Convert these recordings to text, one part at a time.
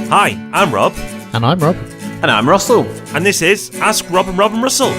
Hi, I'm Rob. And I'm Rob. And I'm Russell. And this is Ask Rob and Russell.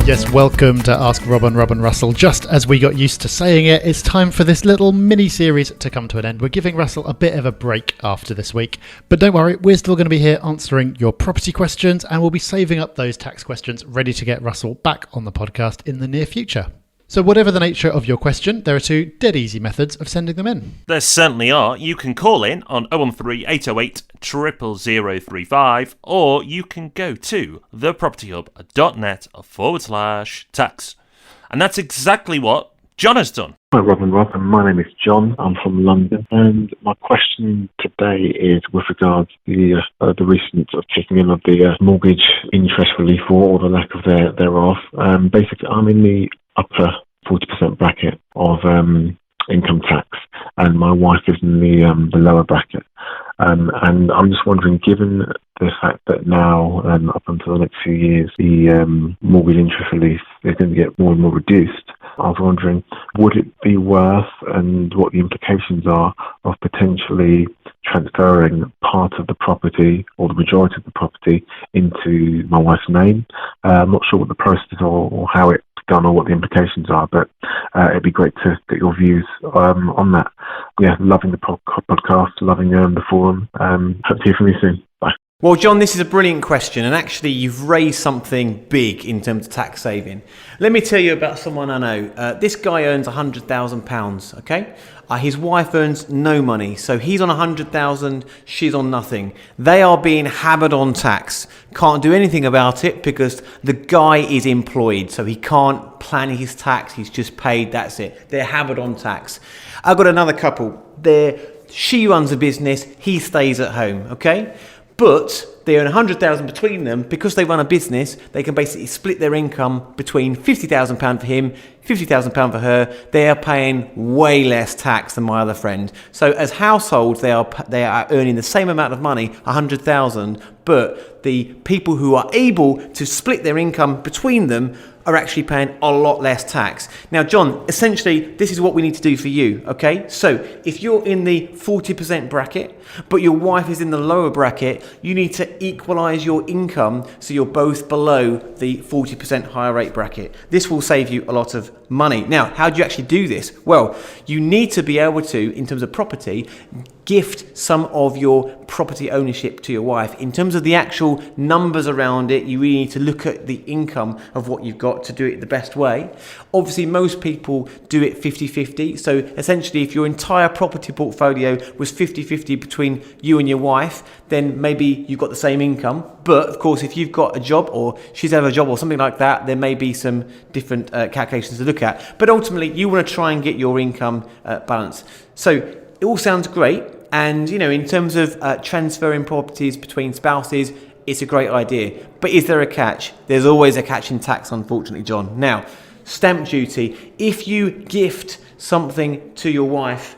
Yes, welcome to Ask Rob and Russell. Just as we got used to saying it, it's time for this little mini-series to come to an end. We're giving Russell a bit of a break after this week. But don't worry, we're still going to be here answering your property questions, and we'll be saving up those tax questions ready to get Russell back on the podcast in the near future. So whatever the nature of your question, there are two dead easy methods of sending them in. There certainly are. You can call in on 013 808 00035, or you can go to thepropertyhub.net/tax. And that's exactly what John has done. Hi Rob and Rob, and my name is John. I'm from London, and my question today is with regards to the recent taking in of the mortgage interest relief or the lack of thereof. Basically, I'm in the upper 40% bracket of income tax, and my wife is in the lower bracket. And I'm just wondering, given the fact that now, up until the next few years, the mortgage interest relief is going to get more and more reduced, I was wondering, would it be worth, and what the implications are, of potentially transferring part of the property, or the majority of the property, into my wife's name? I'm not sure what the process is or how it's done or what the implications are, but it'd be great to get your views on that. Yeah, loving the podcast, loving the forum. Hope to hear from you soon. Bye. Well, John, this is a brilliant question, and actually you've raised something big in terms of tax saving. Let me tell you about someone I know. This guy earns £100,000, okay? His wife earns no money, so he's on 100,000, she's on nothing. They are being hammered on tax. Can't do anything about it because the guy is employed, so he can't plan his tax, he's just paid, that's it. They're hammered on tax. I've got another couple. She runs a business, he stays at home, okay? But they earn 100,000 between them. Because they run a business, they can basically split their income between £50,000 for him, £50,000 for her. They are paying way less tax than my other friend. So as households, they are earning the same amount of money, 100,000, but the people who are able to split their income between them are actually paying a lot less tax. Now, John, essentially, this is what we need to do for you, okay? So if you're in the 40% bracket, but your wife is in the lower bracket, you need to equalise your income so you're both below the 40% higher rate bracket. This will save you a lot of money. Now, how do you actually do this? Well, you need to be able to, in terms of property, gift some of your property ownership to your wife. In terms of the actual numbers around it, you really need to look at the income of what you've got to do it the best way. Obviously, most people do it 50-50. So essentially, if your entire property portfolio was 50-50 between you and your wife, then maybe you've got the same income. But of course, if you've got a job or she's had a job or something like that, there may be some different calculations to look at. But ultimately, you want to try and get your income balanced. So it all sounds great. And, in terms of transferring properties between spouses, it's a great idea. But is there a catch? There's always a catch in tax, unfortunately, John. Now, stamp duty. If you gift something to your wife,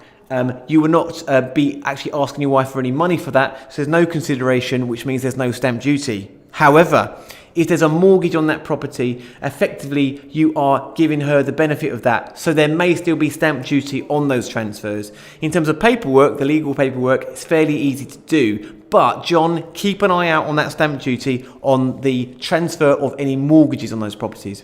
you will not be actually asking your wife for any money for that. So there's no consideration, which means there's no stamp duty. However, if there's a mortgage on that property, effectively you are giving her the benefit of that. So there may still be stamp duty on those transfers. In terms of paperwork, the legal paperwork, it's fairly easy to do. But John, keep an eye out on that stamp duty on the transfer of any mortgages on those properties.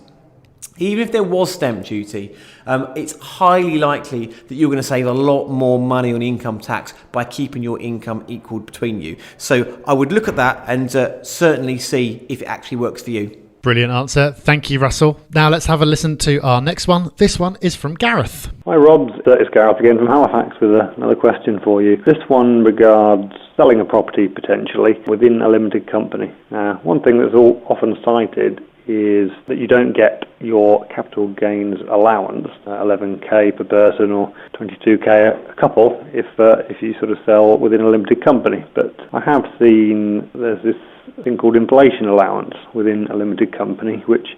Even if there was stamp duty, it's highly likely that you're going to save a lot more money on income tax by keeping your income equal between you. So I would look at that and certainly see if it actually works for you. Brilliant answer. Thank you, Russell. Now let's have a listen to our next one. This one is from Gareth. Hi Rob, it's Gareth again from Halifax with another question for you. This one regards selling a property potentially within a limited company. One thing that's often cited is that you don't get your capital gains allowance, 11k per person or 22k a couple, if you sort of sell within a limited company. But I have seen there's this thing called inflation allowance within a limited company, which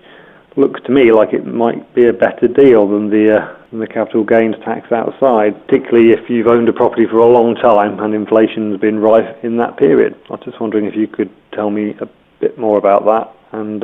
looks to me like it might be a better deal than the capital gains tax outside, particularly if you've owned a property for a long time and inflation's been rife in that period. I was just wondering if you could tell me a bit more about that and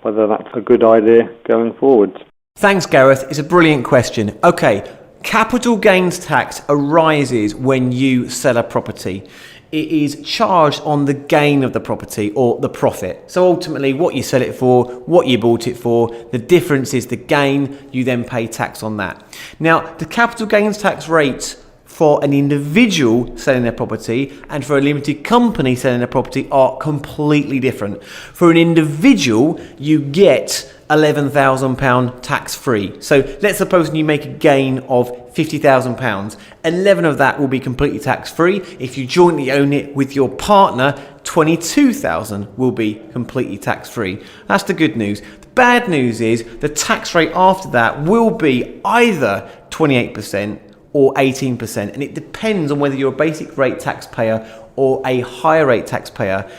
whether that's a good idea going forwards. Thanks, Gareth. It's a brilliant question. Okay, Capital gains tax arises when you sell a property. It is charged on the gain of the property or the profit. So ultimately what you sell it for, what you bought it for, the difference is the gain, you then pay tax on that. Now, the capital gains tax rates for an individual selling their property and for a limited company selling their property are completely different. For an individual, you get £11,000 tax free. So let's suppose you make a gain of £50,000. 11 of that will be completely tax free. If you jointly own it with your partner, 22,000 will be completely tax free. That's the good news. The bad news is the tax rate after that will be either 28% or 18%, and it depends on whether you're a basic rate taxpayer or a higher rate taxpayer.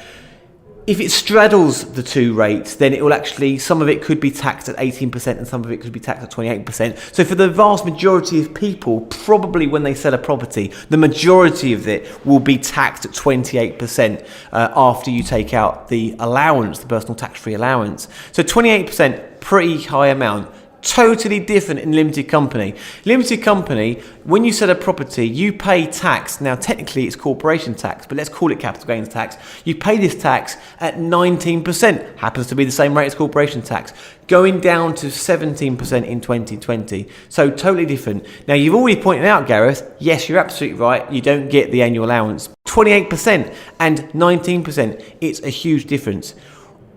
If it straddles the two rates, then it will actually, some of it could be taxed at 18% and some of it could be taxed at 28%. So for the vast majority of people, probably when they sell a property, the majority of it will be taxed at 28% after you take out the allowance, the personal tax-free allowance. So 28%, pretty high amount. Totally different in limited company. Limited company, when you sell a property, you pay tax. Now, technically, it's corporation tax, but let's call it capital gains tax. You pay this tax at 19%. Happens to be the same rate as corporation tax, going down to 17% in 2020. So totally different. Now, you've already pointed out, Gareth, yes, you're absolutely right. You don't get the annual allowance. 28% and 19%. It's a huge difference.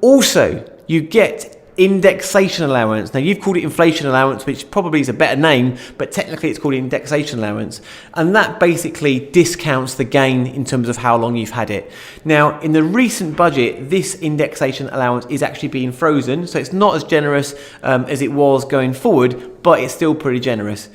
Also, you get indexation allowance. Now, you've called it inflation allowance, which probably is a better name, but technically it's called indexation allowance. And that basically discounts the gain in terms of how long you've had it. Now, in the recent budget, this indexation allowance is actually being frozen. So it's not as generous as it was going forward, but it's still pretty generous.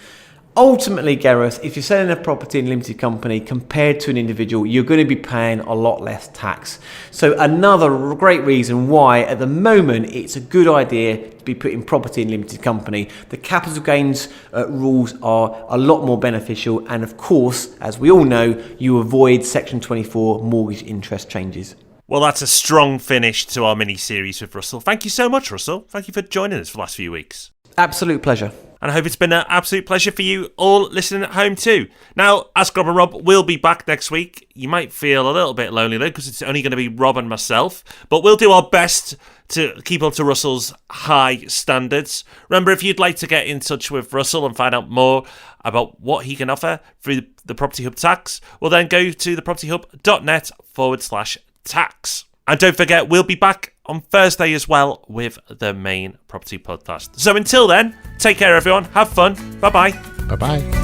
Ultimately, Gareth, if you're selling a property in a limited company compared to an individual, you're going to be paying a lot less tax. So another great reason why at the moment it's a good idea to be putting property in limited company. The capital gains rules are a lot more beneficial, and of course, as we all know, you avoid Section 24 mortgage interest changes. Well, that's a strong finish to our mini-series with Russell. Thank you so much, Russell. Thank you for joining us for the last few weeks. Absolute pleasure. And I hope it's been an absolute pleasure for you all listening at home too. Now, Ask Rob and Rob will be back next week. You might feel a little bit lonely though, because it's only going to be Rob and myself. But we'll do our best to keep up to Russell's high standards. Remember, if you'd like to get in touch with Russell and find out more about what he can offer through the Property Hub tax, well then go to thepropertyhub.net/tax. And don't forget, we'll be back on Thursday as well with the main property podcast. So until then, take care everyone, have fun, bye-bye. Bye-bye.